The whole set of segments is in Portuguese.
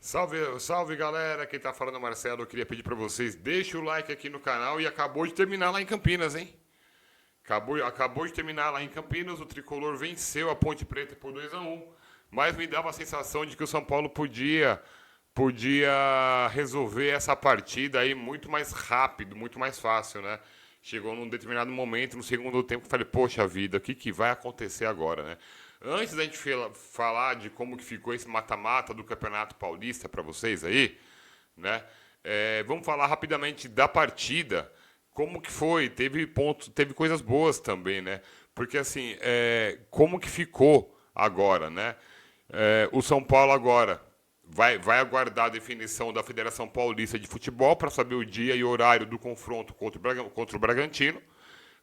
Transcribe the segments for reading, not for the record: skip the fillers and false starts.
Salve, salve galera, quem tá falando é o Marcelo. Eu queria pedir pra vocês, deixa o like aqui no canal e acabou de terminar lá em Campinas, hein? Acabou de terminar lá em Campinas, o Tricolor venceu a Ponte Preta por 2-1, mas me dava a sensação de que o São Paulo podia resolver essa partida aí muito mais rápido, muito mais fácil, né? Chegou num determinado momento, no segundo tempo, eu falei, poxa vida, o que, que vai acontecer agora, né? Antes da gente falar de como que ficou esse mata-mata do Campeonato Paulista para vocês aí, né? Vamos falar rapidamente da partida, como que foi, teve pontos, teve coisas boas também, né? Porque assim, como que ficou agora, né? O São Paulo agora vai aguardar a definição da Federação Paulista de Futebol para saber o dia e horário do confronto contra o Bragantino.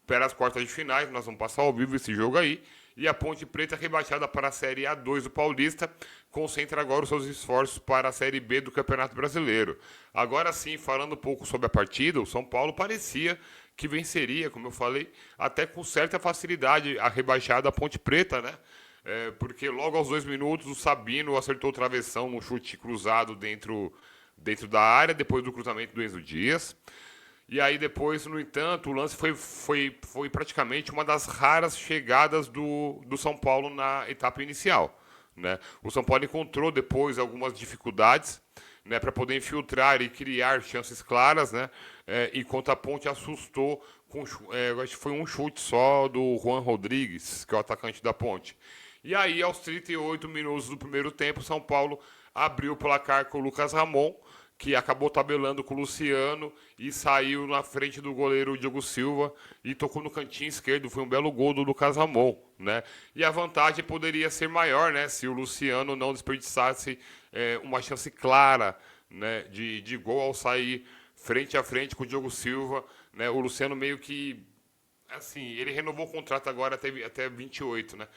Para as quartas de finais, nós vamos passar ao vivo esse jogo aí. E a Ponte Preta, rebaixada para a Série A2 do Paulista, concentra agora os seus esforços para a Série B do Campeonato Brasileiro. Agora sim, falando um pouco sobre a partida, o São Paulo parecia que venceria, como eu falei, até com certa facilidade a rebaixada Ponte Preta, né? Porque logo aos 2 minutos o Sabino acertou o travessão num chute cruzado dentro da área, depois do cruzamento do Enzo Dias. E aí depois, no entanto, o lance foi praticamente uma das raras chegadas do São Paulo na etapa inicial. Né? O São Paulo encontrou depois algumas dificuldades, né, para poder infiltrar e criar chances claras, né? Enquanto a Ponte assustou acho que foi um chute só do Juan Rodrigues, que é o atacante da Ponte. E aí, aos 38 minutos do primeiro tempo, o São Paulo abriu o placar com o Lucas Ramon, que acabou tabelando com o Luciano e saiu na frente do goleiro Diogo Silva e tocou no cantinho esquerdo. Foi um belo gol do Lucas Ramon, né? E a vantagem poderia ser maior, né? Se o Luciano não desperdiçasse uma chance clara, né, de gol ao sair frente a frente com o Diogo Silva, né? O Luciano meio que assim, ele renovou o contrato agora até 28, né?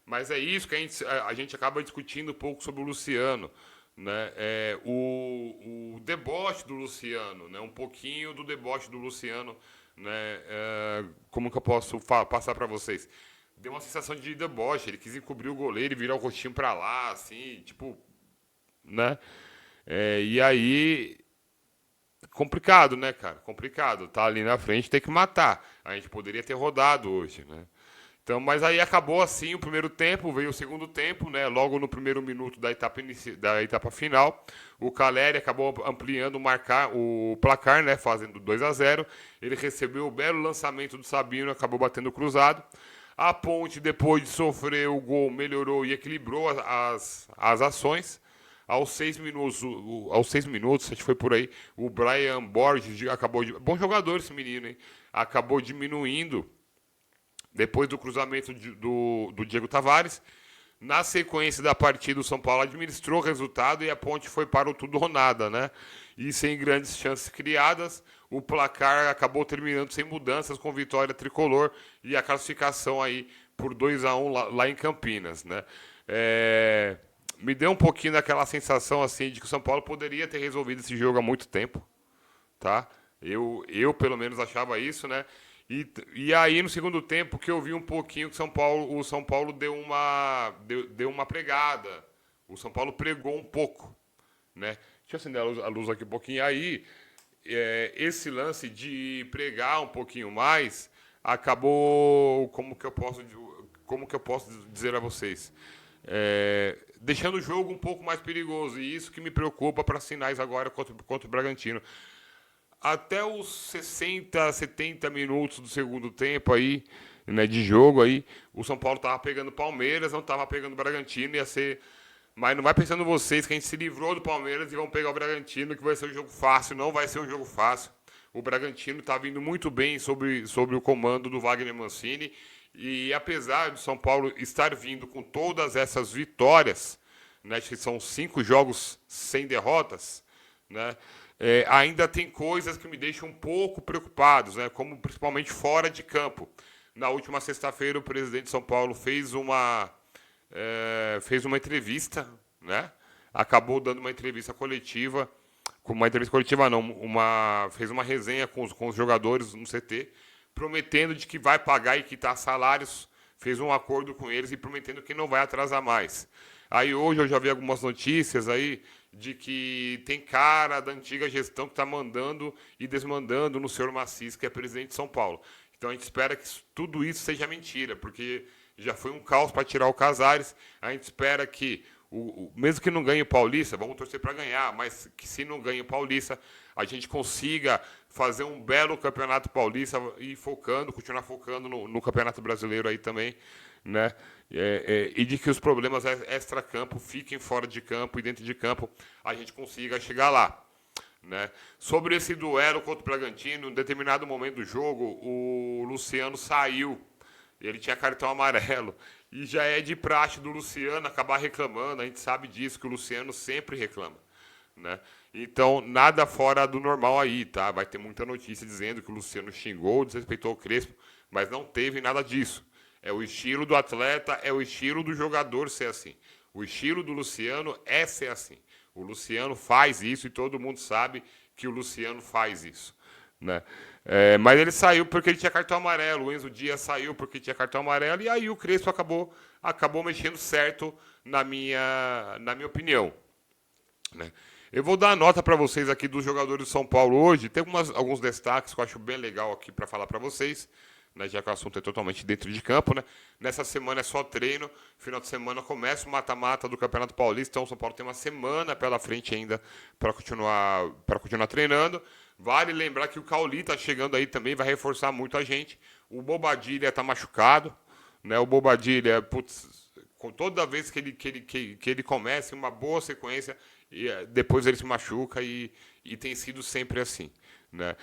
Mas é isso que a gente acaba discutindo um pouco sobre o Luciano, né? O deboche do Luciano, né? Um pouquinho do deboche do Luciano, né? Como que eu posso passar para vocês? Deu uma sensação de deboche, ele quis encobrir o goleiro e virar o rostinho para lá, assim, tipo, né? E aí, complicado, né, cara? Complicado. Tá ali na frente, tem que matar. A gente poderia ter rodado hoje, né? Então, mas aí acabou assim o primeiro tempo, veio o segundo tempo, né? Logo no primeiro minuto da etapa final, o Caleri acabou ampliando o placar, né? Fazendo 2-0. Ele recebeu o belo lançamento do Sabino, acabou batendo cruzado. A Ponte, depois de sofrer o gol, melhorou e equilibrou as ações. Aos 6 minutos, acho que foi por aí, o Brian Borges acabou de. Bom jogador esse menino, hein? Acabou diminuindo depois do cruzamento do Diego Tavares. Na sequência da partida, o São Paulo administrou o resultado e a Ponte foi para o tudo ou nada, né? E sem grandes chances criadas, o placar acabou terminando sem mudanças, com vitória tricolor e a classificação aí por 2-1 lá em Campinas, né? Me deu um pouquinho daquela sensação assim de que o São Paulo poderia ter resolvido esse jogo há muito tempo, tá? Eu pelo menos achava isso, né? E aí no segundo tempo que eu vi um pouquinho que o São Paulo deu uma pregada. O São Paulo pregou um pouco, né? Deixa eu acender a luz aqui um pouquinho. Aí esse lance de pregar um pouquinho mais acabou, como que eu posso dizer a vocês? Deixando o jogo um pouco mais perigoso. E isso que me preocupa para as finais agora contra o Bragantino. Até os 60, 70 minutos do segundo tempo aí, né, de jogo aí, o São Paulo tava pegando Palmeiras, não tava pegando Bragantino, ia ser. Mas não vai pensando vocês que a gente se livrou do Palmeiras e vão pegar o Bragantino, que vai ser um jogo fácil. Não vai ser um jogo fácil. O Bragantino está vindo muito bem sobre o comando do Wagner Mancini. E apesar do São Paulo estar vindo com todas essas vitórias, né, que são 5 jogos sem derrotas, né, ainda tem coisas que me deixam um pouco preocupados, né, como principalmente fora de campo. Na última sexta-feira, o presidente de São Paulo fez uma entrevista, né? Acabou dando uma entrevista coletiva, não, fez uma resenha com os jogadores no CT, prometendo de que vai pagar e quitar salários, fez um acordo com eles e prometendo que não vai atrasar mais. Aí hoje eu já vi algumas notícias aí de que tem cara da antiga gestão que está mandando e desmandando no senhor Macis, que é presidente de São Paulo. Então a gente espera que tudo isso seja mentira, porque já foi um caos para tirar o Casares. A gente espera que, mesmo que não ganhe o Paulista, vamos torcer para ganhar, mas que se não ganhe o Paulista, a gente consiga fazer um belo campeonato paulista e continuar focando no Campeonato Brasileiro aí também, né? E de que os problemas extra-campo fiquem fora de campo e dentro de campo a gente consiga chegar lá, né? Sobre esse duelo contra o Bragantino, em determinado momento do jogo, o Luciano saiu. Ele tinha cartão amarelo. E já é de praxe do Luciano acabar reclamando. A gente sabe disso, que o Luciano sempre reclama, né? Então, nada fora do normal aí, tá? Vai ter muita notícia dizendo que o Luciano xingou, desrespeitou o Crespo, mas não teve nada disso. É o estilo do atleta, é o estilo do jogador ser assim. O estilo do Luciano é ser assim. O Luciano faz isso e todo mundo sabe que o Luciano faz isso, né? Mas ele saiu porque ele tinha cartão amarelo. O Enzo Dias saiu porque tinha cartão amarelo. E aí o Crespo acabou mexendo certo na minha opinião, né? Eu vou dar a nota para vocês aqui dos jogadores de São Paulo hoje. Tem alguns destaques que eu acho bem legal aqui para falar para vocês, né, já que o assunto é totalmente dentro de campo, né? Nessa semana é só treino, final de semana começa o mata-mata do Campeonato Paulista, então o São Paulo tem uma semana pela frente ainda para continuar treinando. Vale lembrar que o Cauli está chegando aí também, vai reforçar muito a gente. O Bobadilha está machucado, né? O Bobadilha, putz, toda vez que ele começa uma boa sequência, e depois ele se machuca e tem sido sempre assim, né?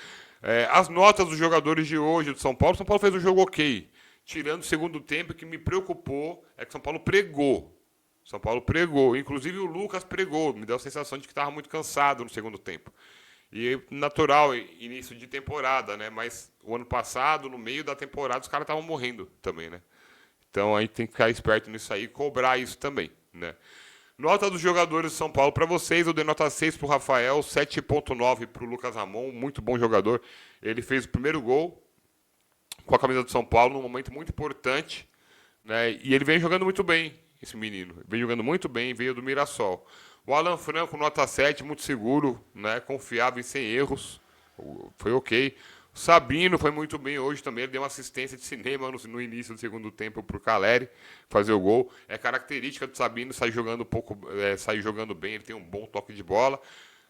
As notas dos jogadores de hoje do São Paulo fez um jogo ok. Tirando o segundo tempo, que me preocupou é que São Paulo pregou. São Paulo pregou. Inclusive o Lucas pregou. Me deu a sensação de que estava muito cansado no segundo tempo. E natural, início de temporada, né? Mas o ano passado, no meio da temporada, os caras estavam morrendo também, né? Então a gente tem que ficar esperto nisso aí e cobrar isso também, né? Nota dos jogadores de São Paulo para vocês, eu dei nota 6 para o Rafael, 7,9 para o Lucas Ramon, muito bom jogador. Ele fez o primeiro gol com a camisa do São Paulo num momento muito importante, né? E ele vem jogando muito bem, esse menino. Vem jogando muito bem, veio do Mirassol. O Alan Franco, nota 7, muito seguro, né? Confiável e sem erros. Foi ok. O Sabino foi muito bem hoje também. Ele deu uma assistência de cinema no início do segundo tempo para o Caleri fazer o gol. É característica do Sabino sair jogando sair jogando bem. Ele tem um bom toque de bola.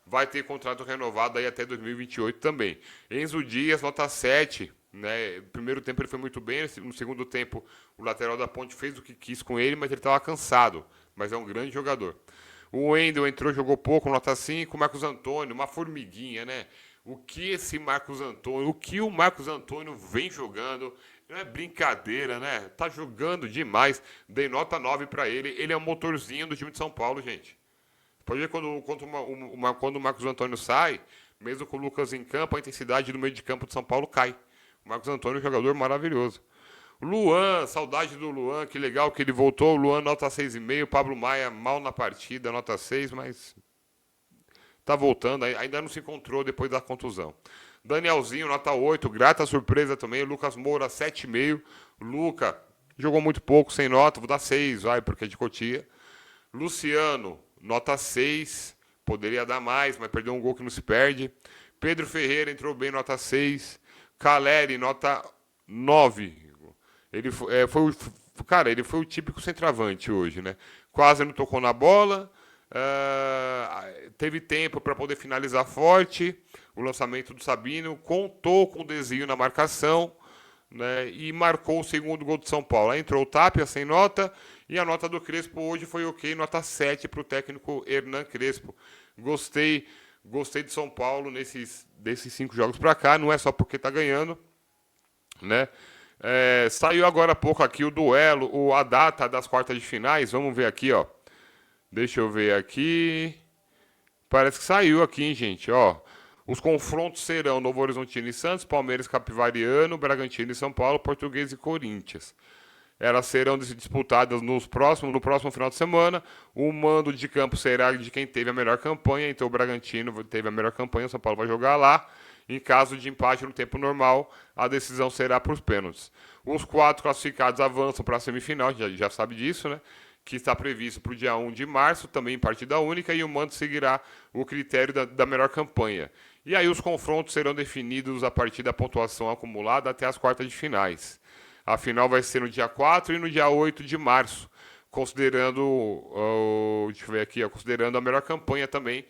Vai ter contrato renovado aí até 2028 também. Enzo Dias, nota 7. Né? No primeiro tempo ele foi muito bem. No segundo tempo, o lateral da Ponte fez o que quis com ele, mas ele estava cansado. Mas é um grande jogador. O Wendel entrou, jogou pouco, nota 5. O Marcos Antônio, uma formiguinha, né? O que o Marcos Antônio vem jogando, não é brincadeira, né? Tá jogando demais. Dei nota 9 para ele. Ele é um motorzinho do time de São Paulo, gente. Pode ver quando o Marcos Antônio sai, mesmo com o Lucas em campo, a intensidade do meio de campo de São Paulo cai. O Marcos Antônio é um jogador maravilhoso. Luan, saudade do Luan, que legal que ele voltou. O Luan, nota 6,5. Pablo Maia, mal na partida, nota 6, mas tá voltando, ainda não se encontrou depois da contusão. Danielzinho, nota 8, grata surpresa também. Lucas Moura, 7,5. Luca, jogou muito pouco, sem nota, vou dar 6, vai, porque é de Cotia. Luciano, nota 6, poderia dar mais, mas perdeu um gol que não se perde. Pedro Ferreira entrou bem, nota 6. Caleri, nota 9. Ele foi o típico centroavante hoje, né? Quase não tocou na bola. Teve tempo para poder finalizar forte. O lançamento do Sabino contou com o desvio na marcação, né, e marcou o segundo gol do São Paulo. Aí entrou o Tapia sem nota e a nota do Crespo hoje foi ok, nota 7 para o técnico Hernan Crespo. Gostei de São Paulo desses 5 jogos para cá, não é só porque está ganhando, né? Saiu agora há pouco aqui o duelo, a data das quartas de finais. Vamos ver aqui, ó. Deixa eu ver aqui. Parece que saiu aqui, hein, gente, ó. Os confrontos serão Novo Horizontino e Santos, Palmeiras e Capivariano, Bragantino e São Paulo, Português e Corinthians. Elas serão disputadas no próximo final de semana. O mando de campo será de quem teve a melhor campanha. Então o Bragantino teve a melhor campanha, o São Paulo vai jogar lá. Em caso de empate no tempo normal, a decisão será para os pênaltis. Os 4 classificados avançam para a semifinal, já sabe disso, né? que está previsto para o dia 1 de março, também em partida única, e o mando seguirá o critério da melhor campanha. E aí os confrontos serão definidos a partir da pontuação acumulada até as quartas de finais. A final vai ser no dia 4 e no dia 8 de março, considerando, deixa eu ver aqui, considerando a melhor campanha também.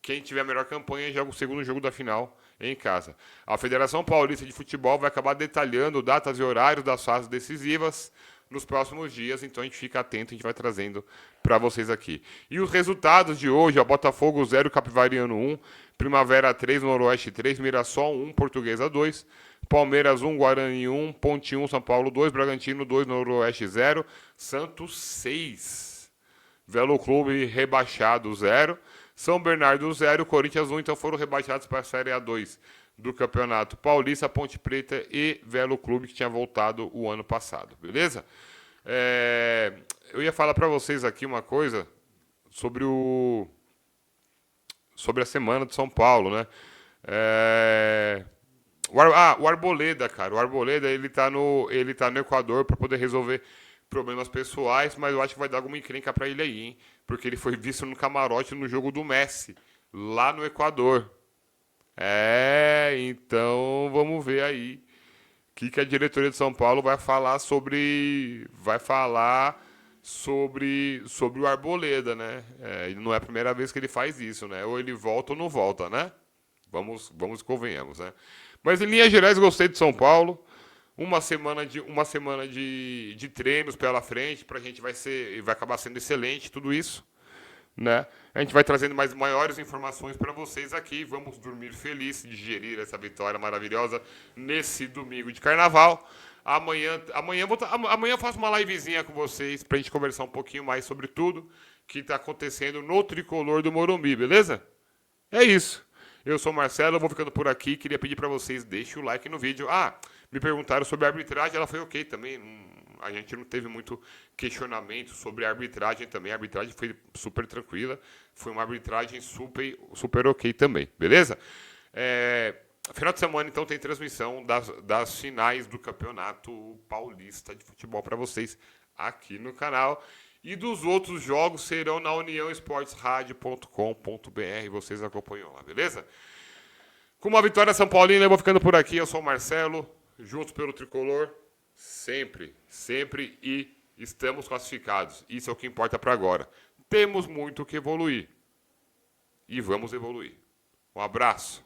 Quem tiver a melhor campanha joga o segundo jogo da final em casa. A Federação Paulista de Futebol vai acabar detalhando datas e horários das fases decisivas nos próximos dias, então a gente fica atento, a gente vai trazendo para vocês aqui. E os resultados de hoje, Botafogo 0, Capivariano 1, Primavera 3, Noroeste 3, Mirassol 1, Portuguesa 2, Palmeiras 1, Guarani 1, Ponte 1, São Paulo 2, Bragantino 2, Noroeste 0, Santos 6, Velo Clube rebaixado 0, São Bernardo 0, Corinthians 1, então foram rebaixados para a Série A2 do Campeonato Paulista, Ponte Preta e Velo Clube, que tinha voltado o ano passado, beleza? Eu ia falar para vocês aqui uma coisa sobre a semana de São Paulo, né? O Arboleda, cara. O Arboleda, ele tá no Equador para poder resolver problemas pessoais, mas eu acho que vai dar alguma encrenca para ele aí, hein? Porque ele foi visto no camarote no jogo do Messi, lá no Equador. Então vamos ver aí o que a diretoria de São Paulo vai falar sobre o Arboleda, né? Não é a primeira vez que ele faz isso, né? Ou ele volta ou não volta, né? Vamos e convenhamos, né? Mas em linhas gerais gostei de São Paulo. Uma semana de treinos pela frente, pra gente vai acabar sendo excelente tudo isso, né? A gente vai trazendo maiores informações para vocês aqui. Vamos dormir feliz, digerir essa vitória maravilhosa nesse domingo de carnaval. Amanhã eu faço uma livezinha com vocês pra gente conversar um pouquinho mais sobre tudo que tá acontecendo no tricolor do Morumbi, beleza? É isso. Eu sou o Marcelo, eu vou ficando por aqui. Queria pedir para vocês, deixem o like no vídeo. Me perguntaram sobre a arbitragem, ela foi ok também. A gente não teve muito questionamento sobre a arbitragem também. A arbitragem foi super tranquila. Foi uma arbitragem super ok também, beleza? Final de semana, então, tem transmissão das finais do Campeonato Paulista de Futebol para vocês aqui no canal. E dos outros jogos serão na uniãoesportesradio.com.br. Vocês acompanham lá, beleza? Com uma vitória São Paulina, eu vou ficando por aqui. Eu sou o Marcelo, juntos pelo Tricolor. Sempre e estamos classificados. Isso é o que importa para agora. Temos muito que evoluir. E vamos evoluir. Um abraço.